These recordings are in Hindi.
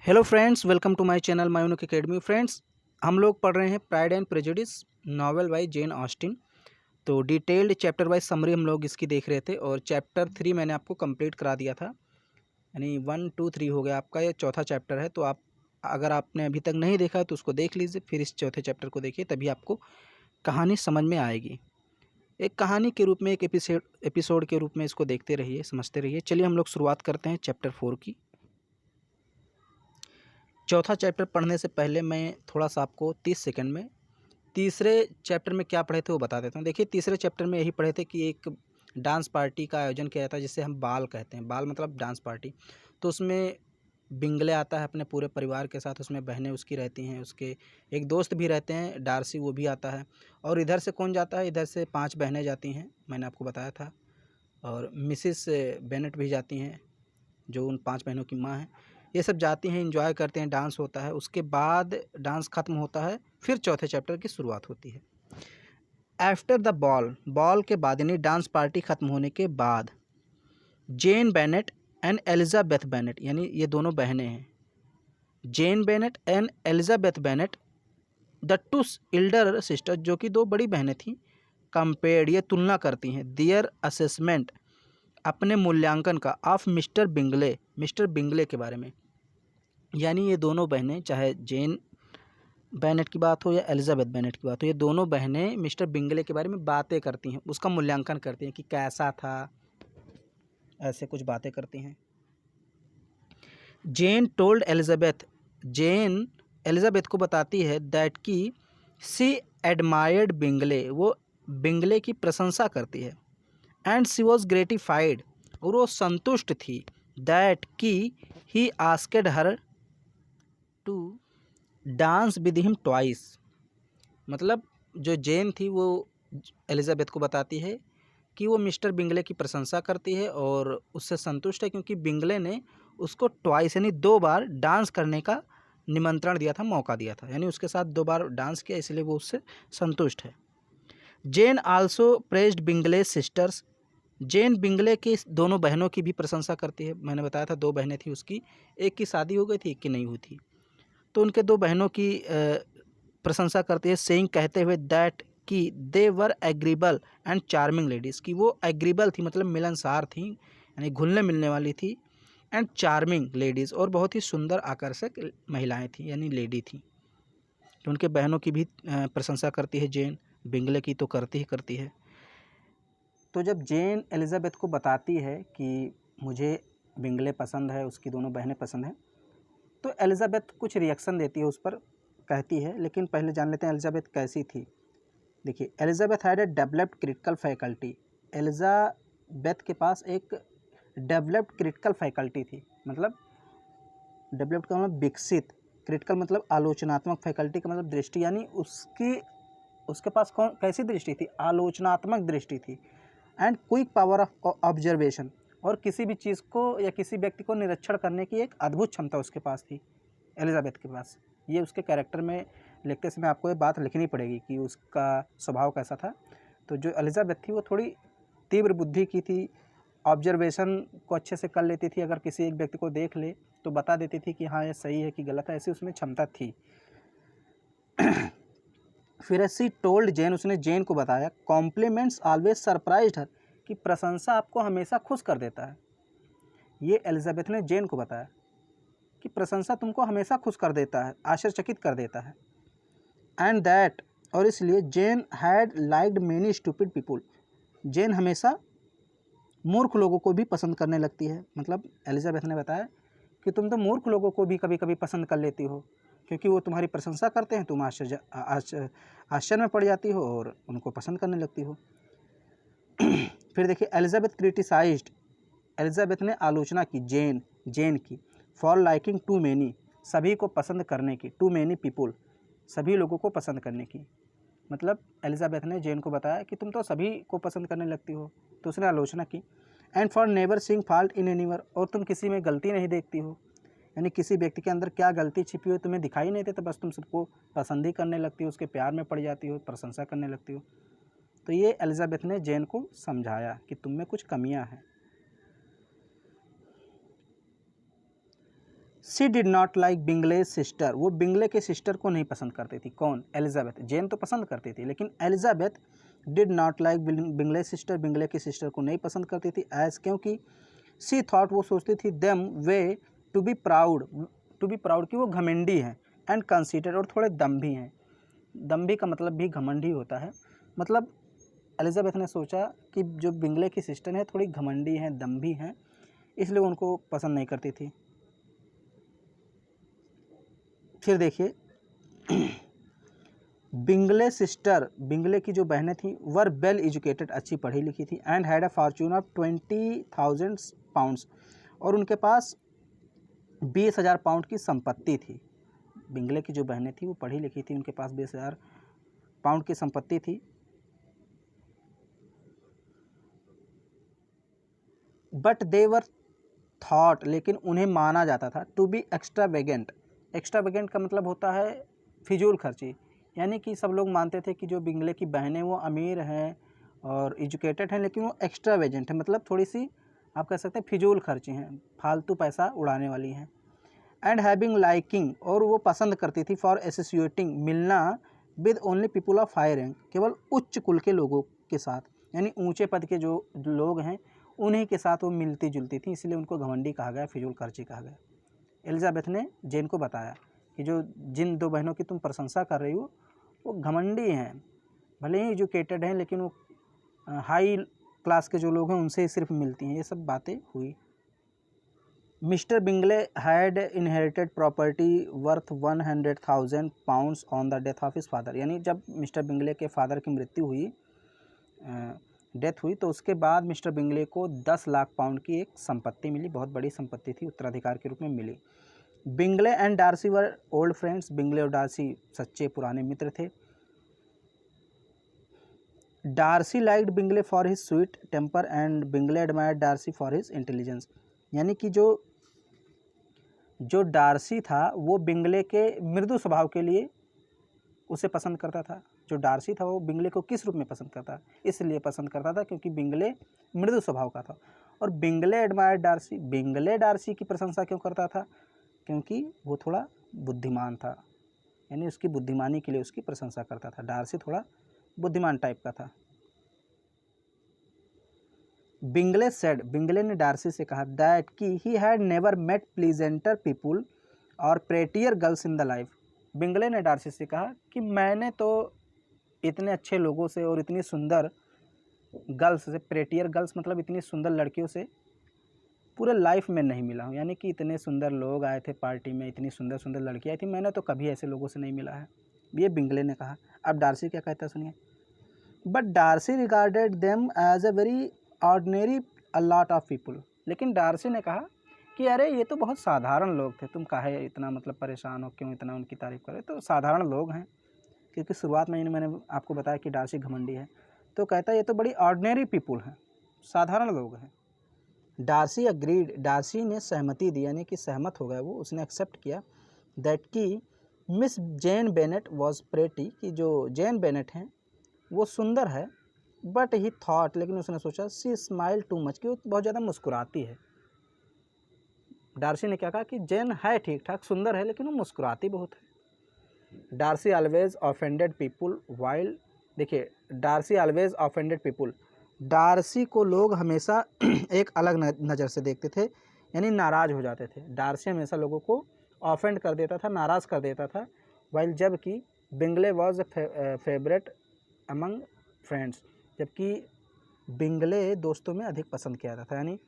Hello friends, welcome to my channel मायूनुक एकेडमी। फ्रेंड्स, हम लोग पढ़ रहे हैं Pride and Prejudice novel by Jane Austen. तो डिटेल्ड चैप्टर वाइज समरी हम लोग इसकी देख रहे थे और चैप्टर 3 मैंने आपको कंप्लीट करा दिया था, यानी 1 2 3 हो गया आपका। ये चौथा चैप्टर है, तो आप अगर आपने अभी तक नहीं देखा है तो उसको देख लीजिए, फिर इस चौथे चैप्टर को देखिए, तभी आपको कहानी समझ में आएगी। एक कहानी के रूप में, एक एपिसोड के रूप में इसको देखते रहिए, समझते रहिए। चलिए हम लोग शुरुआत करते हैं चैप्टर 4 की। चौथा चैप्टर पढ़ने से पहले मैं थोड़ा सा आपको 30 सेकंड में तीसरे चैप्टर में क्या पढ़े थे वो बता देता हूँ। देखिए, तीसरे चैप्टर में यही पढ़े थे कि एक डांस पार्टी का आयोजन किया जाता है, जिसे हम बाल कहते हैं। बाल मतलब डांस पार्टी। तो उसमें बिंगले आता है अपने पूरे परिवार के साथ, उसमें बहनें उसकी रहती हैं, उसके एक दोस्त भी रहते हैं डार्सी, वो भी आता है। और इधर से कौन जाता है? इधर से 5 बहनें जाती हैं, मैंने आपको बताया था। और मिसिस बेनेट भी जाती हैं, जो उन 5 बहनों की माँ हैं। ये सब जाती हैं, एंजॉय करते हैं, डांस होता है। उसके बाद डांस ख़त्म होता है, फिर चौथे चैप्टर की शुरुआत होती है। आफ्टर द बॉल, बॉल के बाद यानी डांस पार्टी ख़त्म होने के बाद, Jane Bennet and Elizabeth Bennet, यानी ये दोनों बहनें हैं, Jane Bennet and Elizabeth Bennet, the two elder sister, जो कि 2 बड़ी बहनें थीं, कंपेयर्ड, ये तुलना करती हैं, दियर असेसमेंट, अपने मूल्यांकन का, ऑफ मिस्टर बिंगले के बारे में। यानी ये दोनों बहनें, चाहे जेन बेनेट की बात हो या एलिजाबेथ बेनेट की बात हो, ये दोनों बहनें मिस्टर बिंगले के बारे में बातें करती हैं, उसका मूल्यांकन करती हैं कि कैसा था, ऐसे कुछ बातें करती हैं। जेन टोल्ड एलिजाबेथ, जेन एलिजाबेथ को बताती है दैट कि सी एडमायर्ड बिंगले, वो बिंगले की प्रशंसा करती है। एंड सी वॉज ग्रेटिफाइड, और वो संतुष्ट थी, दैट कि he asked her to dance with him twice. मतलब जो जेन थी वो एलिजाबेथ को बताती है कि वो मिस्टर बिंगले की प्रशंसा करती है और उससे संतुष्ट है, क्योंकि बिंगले ने उसको ट्वाइस यानी 2 बार डांस करने का निमंत्रण दिया था, मौका दिया था, यानी उसके साथ 2 बार डांस किया, इसलिए वो उससे संतुष्ट है। जेन आल्सो प्रेज्ड बिंगले सिस्टर्स, जेन बिंगले की दोनों बहनों की भी प्रशंसा करती है। मैंने बताया था 2 बहनें थी उसकी, एक की शादी हो गई थी, एक की नहीं हुई थी। तो उनके 2 बहनों की प्रशंसा करती है, सेइंग, कहते हुए, दैट कि दे वर एग्रीबल एंड चार्मिंग लेडीज़, कि वो एग्रीबल थी मतलब मिलनसार थी, यानी घुलने मिलने वाली थी, एंड चार्मिंग लेडीज़, और बहुत ही सुंदर आकर्षक महिलाएं थी, यानी लेडी थी। तो उनके बहनों की भी प्रशंसा करती है जेन, बिंगले की तो करती ही करती है। तो जब जेन एलिजाबेथ को बताती है कि मुझे बिंगले पसंद है, उसकी दोनों बहनें पसंद हैं, तो एलिजाबेथ कुछ रिएक्शन देती है उस पर, कहती है। लेकिन पहले जान लेते हैं एलिजाबेथ कैसी थी। देखिए, Elizabeth had a developed critical faculty, Elizabeth के पास एक डेवलप्ड क्रिटिकल फैकल्टी थी। मतलब डेवलप्ड का मतलब विकसित, क्रिटिकल मतलब आलोचनात्मक, फैकल्टी का मतलब दृष्टि, यानी उसके पास कौन कैसी दृष्टि थी? आलोचनात्मक दृष्टि थी। And quick power of observation, और किसी भी चीज़ को या किसी व्यक्ति को निरीक्षण करने की एक अद्भुत क्षमता उसके पास थी, एलिजाबेथ के पास। ये उसके कैरेक्टर में लिखते समय आपको ये बात लिखनी पड़ेगी कि उसका स्वभाव कैसा था। तो जो एलिजाबेथ थी वो थोड़ी तीव्र बुद्धि की थी, ऑब्जर्वेशन को अच्छे से कर लेती थी, अगर किसी एक व्यक्ति को देख ले तो बता देती थी कि हाँ ये सही है कि गलत है, ऐसी उसमें क्षमता थी। फिर सी टोल्ड जेन, उसने जेन को बताया, कॉम्प्लीमेंट्स ऑलवेज सरप्राइज्ड हर, कि प्रशंसा आपको हमेशा खुश कर देता है। ये एलिजाबेथ ने जेन को बताया कि प्रशंसा तुमको हमेशा खुश कर देता है, आश्चर्यचकित कर देता है। एंड दैट, और इसलिए Jane had liked many stupid people, Jane हमेशा मूर्ख लोगों को भी पसंद करने लगती है। मतलब एलिजाबेथ ने बताया कि तुम तो मूर्ख लोगों को भी कभी कभी पसंद कर लेती हो, क्योंकि वो तुम्हारी प्रशंसा करते हैं, तुम आश्चर्य में पड़ जाती हो और उनको पसंद करने लगती हो। फिर देखिए, एलिजाबेथ क्रिटिसाइज्ड, एलिजाबेथ ने आलोचना की जेन की, फॉर लाइकिंग टू मैनी, सभी को पसंद करने की, टू मैनी पीपुल, सभी लोगों को पसंद करने की। मतलब एलिजाबेथ ने जेन को बताया कि तुम तो सभी को पसंद करने लगती हो, तो उसने आलोचना की। And for never seeing fault in anyone, और तुम किसी में गलती नहीं देखती हो, यानी किसी व्यक्ति के अंदर क्या गलती छिपी हो तुम्हें दिखाई नहीं देता, बस तुम सबको पसंद ही करने लगती हो, उसके प्यार में पड़ जाती हो, प्रशंसा करने लगती हो। तो ये एलिजाबेथ ने जेन को समझाया कि तुम में कुछ कमियां हैं। She did not like Bingley's sister, वो बिंगले के सिस्टर को नहीं पसंद करती थी। कौन? एलिजाबेथ। जेन तो पसंद करती थी, लेकिन Elizabeth did not like Bingley's sister, Bingley की सिस्टर को नहीं पसंद करती थी। एज क्योंकि शी थॉट, वो सोचती थी, them way to be proud कि वो घमंडी हैं, एंड कंसीडर, और थोड़े दम्भी हैं। दम्भी का मतलब भी घमंडी होता है। मतलब एलिजाबेथ ने सोचा कि जो बिंगले की सिस्टर है थोड़ी घमंडी हैं, दम्भी हैं, इसलिए उनको पसंद नहीं करती थी। फिर देखिए बिंगले सिस्टर, बिंगले की जो बहनें थी, वर वेल एजुकेटेड, अच्छी पढ़ी लिखी थी, and had a Fortune of 20,000 pounds, और उनके पास 20,000 पाउंड की संपत्ति थी। बिंगले की जो बहनें थी वो पढ़ी लिखी थी, उनके पास 20,000 पाउंड की संपत्ति थी। बट दे वर थॉट, लेकिन उन्हें माना जाता था, टू बी एक्स्ट्रावेगेंट। एक्स्ट्रावेगेंट का मतलब होता है फिजूल खर्ची, यानी कि सब लोग मानते थे कि जो बिंगले की बहनें वो अमीर हैं और एजुकेटेड हैं, लेकिन वो एक्स्ट्रावेगेंट है, मतलब थोड़ी सी आप कह सकते हैं फिजूल खर्ची हैं, फालतू पैसा उड़ाने वाली हैं। एंड हैविंग लाइकिंग, और वो पसंद करती थी, फॉर एसोसिएटिंग, मिलना, with only people of high rank, केवल उच्च कुल के लोगों के साथ, यानी ऊंचे पद के जो लोग हैं उन्हीं के साथ वो मिलती जुलती थी, इसलिए उनको घमंडी कहा गया, फिजूल खर्ची कहा गया। एलिजाबेथ ने जेन को बताया कि जो जिन दो बहनों की तुम प्रशंसा कर रही हो वो घमंडी हैं, भले ही एजुकेटेड हैं, लेकिन वो हाई क्लास के जो लोग हैं उनसे ही सिर्फ मिलती हैं। ये सब बातें हुई। Mister Bingley had inherited property worth 100,000 pounds on the death of his father, यानी जब मिस्टर बिंगले के फादर की मृत्यु हुई, डेथ हुई, तो उसके बाद मिस्टर बिंगले को 10 लाख पाउंड की एक संपत्ति मिली, बहुत बड़ी संपत्ति थी, उत्तराधिकार के रूप में मिली। Bingley and Darcy were old friends, Bingley और डार्सी सच्चे पुराने मित्र थे। Darcy liked Bingley for his sweet temper and Bingley admired Darcy for his intelligence, यानी कि जो डार्सी था वो बिंगले के मृदु स्वभाव के लिए उसे पसंद करता था। जो डार्सी था वो बिंगले को किस रूप में पसंद करता, इसलिए पसंद करता था क्योंकि बिंगले मृदु स्वभाव का था। और Bingley admired Darcy, Bingley Darcy की प्रशंसा क्यों करता था? क्योंकि वो थोड़ा बुद्धिमान था, यानी उसकी बुद्धिमानी के लिए उसकी प्रशंसा करता था। डार्सी थोड़ा बुद्धिमान टाइप का था। बिंगले सेड, बिंगले ने डार्सी से कहा, दैट कि he had never met pleasanter people और prettier girls in the life. Bingley ने डार्सी से कहा कि मैंने तो इतने अच्छे लोगों से और इतनी सुंदर गर्ल्स से, प्रेटियर गर्ल्स मतलब इतनी सुंदर लड़कियों से पूरे लाइफ में नहीं मिला हूँ, यानी कि इतने सुंदर लोग आए थे पार्टी में, इतनी सुंदर सुंदर लड़कियाँ आई थी, मैंने तो कभी ऐसे लोगों से नहीं मिला है। ये बिंगले ने कहा। अब डार्सी क्या कहता है सुनिए। But Darcy regarded them as a very ordinary a lot of people, लेकिन डार्सी ने कहा कि अरे ये तो बहुत साधारण लोग थे, तुम काहे इतना मतलब परेशान हो, क्यों इतना उनकी तारीफ़ करे, तो साधारण लोग हैं। क्योंकि शुरुआत में मैंने आपको बताया कि डार्सी घमंडी है, तो कहता है ये तो बड़ी ऑर्डिनरी पीपुल हैं, साधारण लोग हैं। डार्सी अग्रीड, डार्सी ने सहमति दी, यानी कि सहमत हो गया वो, उसने एक्सेप्ट किया, दैट कि Miss Jane Bennet was pretty, कि जो जेन बेनेट हैं वो सुंदर है। बट ही थॉट, लेकिन उसने सोचा, सी स्माइल टू मच, कि वो बहुत ज़्यादा मुस्कुराती है। डार्सी ने क्या कहा कि जेन है ठीक ठाक सुंदर है, लेकिन वो मुस्कुराती बहुत है। Darcy always offended people while, देखिए Darcy always offended people, Darcy को लोग हमेशा एक अलग नज़र से देखते थे, यानी नाराज़ हो जाते थे। डार्सी हमेशा लोगों को ऑफेंड कर देता था, नाराज़ कर देता था। वाइल, जबकि Bingley was favourite among friends, जबकि बिंगले दोस्तों में अधिक पसंद किया जाता था, यानी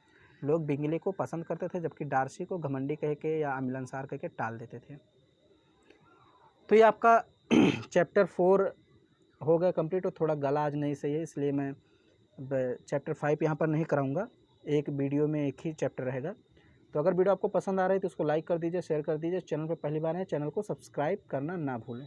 लोग बिंगले को पसंद करते थे, जबकि डार्सी को घमंडी कह के या अमिलनसार कह के टाल देते थे। तो ये आपका चैप्टर 4 हो गया कंप्लीट। और थोड़ा गला आज नहीं सही है, इसलिए मैं चैप्टर 5 यहाँ पर नहीं कराऊंगा, एक वीडियो में एक ही चैप्टर रहेगा। तो अगर वीडियो आपको पसंद आ रही है तो उसको लाइक कर दीजिए, शेयर कर दीजिए। चैनल पर पहली बार है, चैनल को सब्सक्राइब करना ना भूलें।